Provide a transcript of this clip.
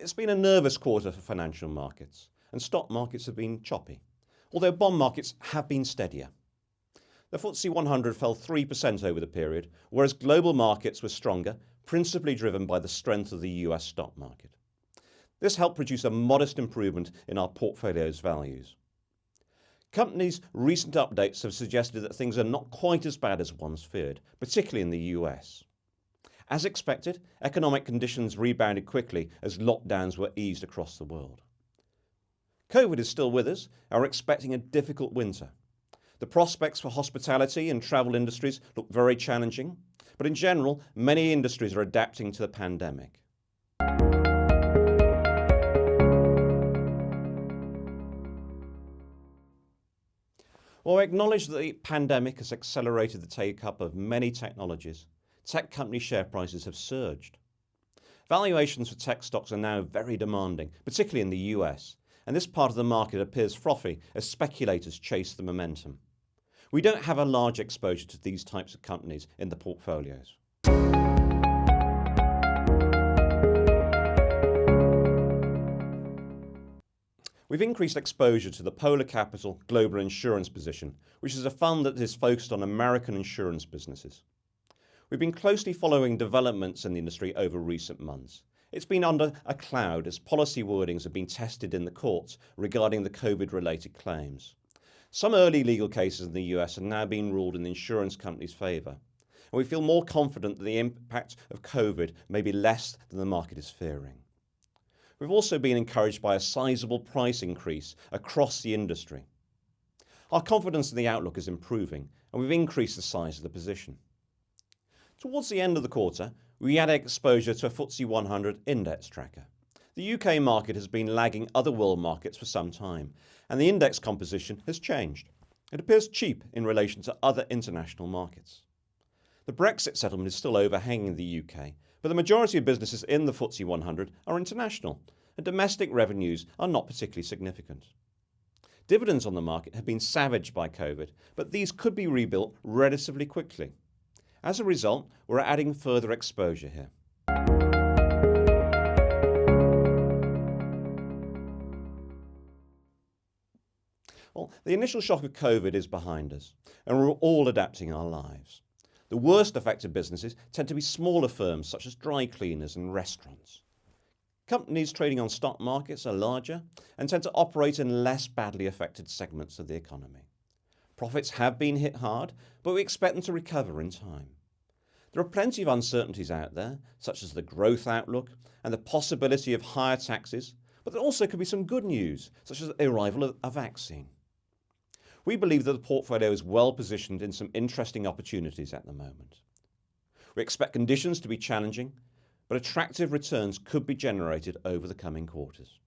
it's been a nervous quarter for financial markets, and stock markets have been choppy, although bond markets have been steadier. The FTSE 100 fell 3% over the period, whereas global markets were stronger, principally driven by the strength of the US stock market. This helped produce a modest improvement in our portfolio's values. Companies' recent updates have suggested that things are not quite as bad as once feared, particularly in the US. As expected, economic conditions rebounded quickly as lockdowns were eased across the world. COVID is still with us, and we're expecting a difficult winter. The prospects for hospitality and travel industries look very challenging, but in general, many industries are adapting to the pandemic. While we acknowledge that the pandemic has accelerated the take-up of many technologies, tech company share prices have surged. Valuations for tech stocks are now very demanding, particularly in the US, and this part of the market appears frothy as speculators chase the momentum. We don't have a large exposure to these types of companies in the portfolios. We've increased exposure to the Polar Capital Global Insurance position, which is a fund that is focused on American insurance businesses. We've been closely following developments in the industry over recent months. It's been under a cloud as policy wordings have been tested in the courts regarding the COVID-related claims. Some early legal cases in the US are now being ruled in the insurance company's favour, and we feel more confident that the impact of COVID may be less than the market is fearing. We've also been encouraged by a sizable price increase across the industry. Our confidence in the outlook is improving, and we've increased the size of the position. Towards the end of the quarter, we added exposure to a FTSE 100 index tracker. The UK market has been lagging other world markets for some time, and the index composition has changed. It appears cheap in relation to other international markets. The Brexit settlement is still overhanging the UK, but the majority of businesses in the FTSE 100 are international, and domestic revenues are not particularly significant. Dividends on the market have been savaged by COVID, but these could be rebuilt relatively quickly. As a result, we're adding further exposure here. Well, the initial shock of COVID is behind us, and we're all adapting our lives. The worst affected businesses tend to be smaller firms such as dry cleaners and restaurants. Companies trading on stock markets are larger and tend to operate in less badly affected segments of the economy. Profits have been hit hard, but we expect them to recover in time. There are plenty of uncertainties out there, such as the growth outlook and the possibility of higher taxes, but there also could be some good news, such as the arrival of a vaccine. We believe that the portfolio is well positioned in some interesting opportunities at the moment. We expect conditions to be challenging, but attractive returns could be generated over the coming quarters.